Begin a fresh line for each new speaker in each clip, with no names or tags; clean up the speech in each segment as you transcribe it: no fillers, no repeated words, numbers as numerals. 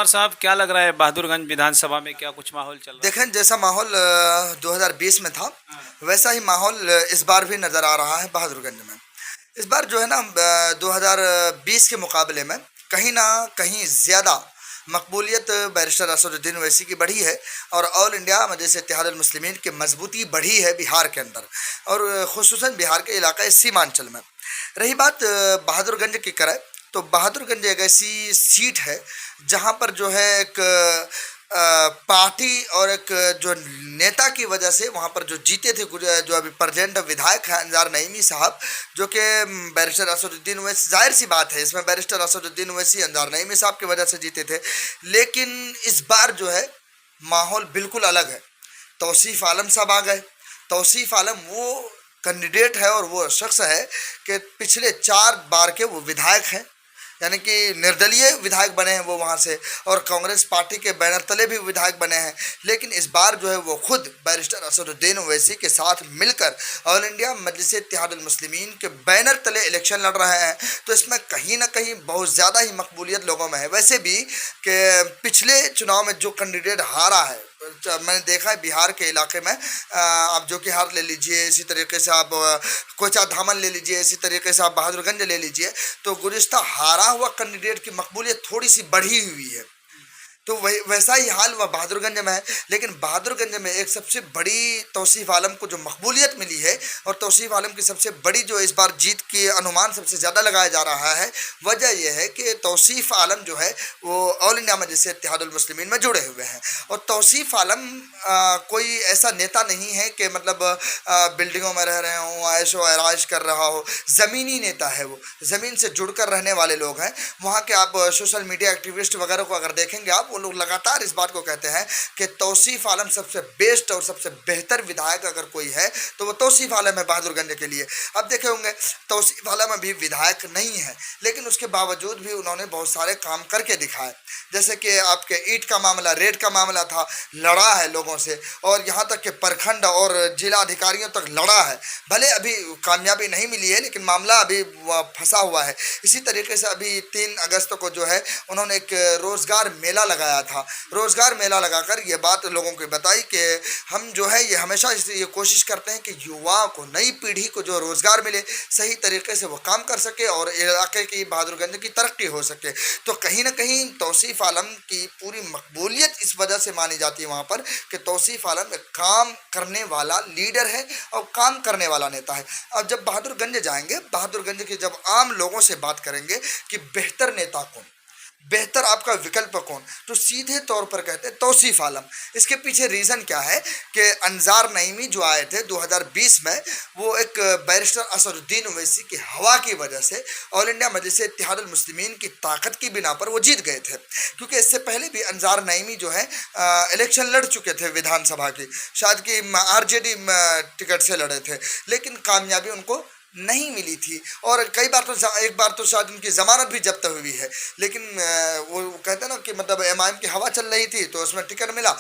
साहब, क्या लग रहा है बहादुरगंज विधानसभा में क्या कुछ माहौल चल रहा है?
देखें, जैसा माहौल 2020 में था वैसा ही माहौल इस बार भी नज़र आ रहा है बहादुरगंज में। इस बार जो है ना 2020 के मुकाबले में कहीं ना कहीं ज़्यादा मकबूलियत बैरिस्टर असदुद्दीन ओवैसी की बढ़ी है और ऑल इंडिया मजलिस इत्तेहादुल मुस्लिमीन की मजबूती बढ़ी है बिहार के अंदर और ख़ुसूसन बिहार के इलाक़े सीमांचल में। रही बात बहादुरगंज की करे तो बहादुरगंज एक ऐसी सीट है जहां पर जो है एक पार्टी और एक जो नेता की वजह से वहां पर जो जीते थे जो अभी प्रेजेंट विधायक हैं अंजार नईमी साहब, जो कि बैरिस्टर असदुद्दीन ओवैसी, जाहिर सी बात है इसमें बैरिस्टर असदुद्दीन ओवैसी अंजार नईमी साहब की वजह से जीते थे। लेकिन इस बार जो है माहौल बिल्कुल अलग है। तौसीफ आलम साहब आ गए। तौसीफ आलम वो कैंडिडेट है और वो शख्स है कि पिछले 4 बार के वो विधायक हैं, यानी कि निर्दलीय विधायक बने हैं वो वहाँ से, और कांग्रेस पार्टी के बैनर तले भी विधायक बने हैं। लेकिन इस बार जो है वो खुद बैरिस्टर असदुद्दीन ओवैसी के साथ मिलकर ऑल इंडिया मजलिस इत्तेहादुल मुस्लिमीन के बैनर तले इलेक्शन लड़ रहे हैं। तो इसमें कहीं ना कहीं बहुत ज़्यादा ही मकबूलियत लोगों में है। वैसे भी कि पिछले चुनाव में जो कैंडिडेट हारा है, मैंने देखा है बिहार के इलाके में, आप जो कि हार ले लीजिए, इसी तरीके से आप कोचा धामन ले लीजिए, इसी तरीके से आप बहादुरगंज ले लीजिए, तो गुज़िश्ता हारा हुआ कैंडिडेट की मकबूलियत थोड़ी सी बढ़ी हुई है। तो वही वैसा ही हाल वह बहादुरगंज में है। लेकिन बहादुरगंज में एक सबसे बड़ी तौसीफ आलम को जो मकबूलियत मिली है और तौसीफ आलम की सबसे बड़ी जो इस बार जीत के अनुमान सबसे ज़्यादा लगाया जा रहा है, वजह यह है कि तौसीफ आलम जो है वो ऑल इंडिया मजलिस इत्तेहादुल मुस्लिमीन में जुड़े हुए हैं। और तौसीफ आलम कोई ऐसा नेता नहीं है कि मतलब बिल्डिंगों में रह रहे हों, ऐशो ऐराश कर रहा हो। ज़मीनी नेता है वो, ज़मीन से जुड़कर रहने वाले लोग हैं। वहाँ के आप सोशल मीडिया एक्टिविस्ट वगैरह को अगर देखेंगे आप, वो लोग लगातार इस बात को कहते हैं कि तौसीफ आलम सबसे बेस्ट और सबसे बेहतर विधायक अगर कोई है तो वो तौसीफ आलम है बहादुरगंज के लिए। अब देखे होंगे तौसीफ आलम अभी विधायक नहीं है, लेकिन उसके बावजूद भी उन्होंने बहुत सारे काम करके दिखाए। जैसे कि आपके ईंट का मामला, रेड का मामला था, लड़ा है लोगों से, और यहाँ तक कि प्रखंड और जिला अधिकारियों तक लड़ा है। भले अभी कामयाबी नहीं मिली है, लेकिन मामला अभी फंसा हुआ है। इसी तरीके से अभी 3 अगस्त को जो है उन्होंने एक रोज़गार मेला लगाया था। रोज़गार मेला लगाकर ये बात लोगों को बताई कि हम जो है ये हमेशा ये कोशिश करते हैं कि युवाओं को, नई पीढ़ी को जो रोज़गार मिले, सही तरीके से वो काम कर सके और इलाके की बहादुरगंज की तरक्की हो सके। तो कहीं ना कहीं तौसीफ आलम की पूरी मकबूलियत इस वजह से मानी जाती है वहाँ पर कि तौसीफ आलम एक काम करने वाला लीडर है और काम करने वाला नेता है। अब जब बहादुरगंज जाएंगे, बहादुरगंज के जब आम लोगों से बात करेंगे कि बेहतर नेता कौन, बेहतर आपका विकल्प कौन, तो सीधे तौर पर कहते हैं तौसीफ आलम। इसके पीछे रीज़न क्या है कि अंजार नईमी जो आए थे 2020 में, वो एक बैरिस्टर असदुद्दीन ओवैसी की हवा की वजह से ऑल इंडिया मजलिस इत्तेहादुल मुस्लिमीन की ताकत की बिना पर वो जीत गए थे। क्योंकि इससे पहले भी अंजार नईमी जो है इलेक्शन लड़ चुके थे विधानसभा की, शायद कि RJD टिकट से लड़े थे, लेकिन कामयाबी उनको नहीं मिली थी। और कई बार तो एक बार तो शायद उनकी ज़मानत भी जब्त हुई है। लेकिन वो कहते हैं ना कि मतलब MIM की हवा चल रही थी तो उसमें टिकट मिला।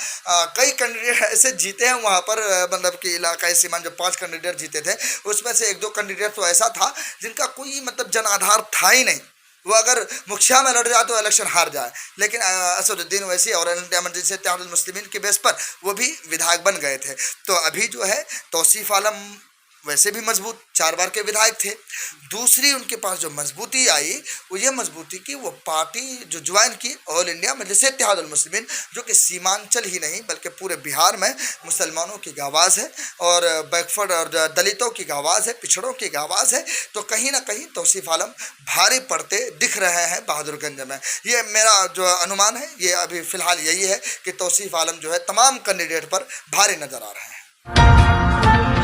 कई कैंडिडेट ऐसे जीते हैं वहाँ पर, मतलब कि इलाका सीमान जो 5 कैंडिडेट जीते थे उसमें से 1-2 कैंडिडेट तो ऐसा था जिनका कोई मतलब जन आधार था ही नहीं। वो अगर मुखिया में लड़ जाए तो इलेक्शन हार जाए, लेकिन असदुद्दीन ओवैसी और मजलिस इत्तेहादुल मुस्लिमीन के बेस पर वो भी विधायक बन गए थे। तो अभी जो है तौसीफ आलम वैसे भी मजबूत 4 बार के विधायक थे। दूसरी उनके पास जो मजबूती आई वो ये मजबूती कि वो पार्टी जो ज्वाइन की ऑल इंडिया मजलिस इत्तेहादुल मुस्लिमीन, जो कि सीमांचल ही नहीं बल्कि पूरे बिहार में मुसलमानों की आवाज़ है और बैकवर्ड और दलितों की आवाज़ है, पिछड़ों की आवाज़ है। तो कहीं ना कहीं तौसीफ आलम भारी पड़ते दिख रहे हैं बहादुरगंज में। ये मेरा जो अनुमान है, ये अभी फ़िलहाल यही है कि तौसीफ आलम जो है तमाम कैंडिडेट पर भारी नज़र आ रहे हैं।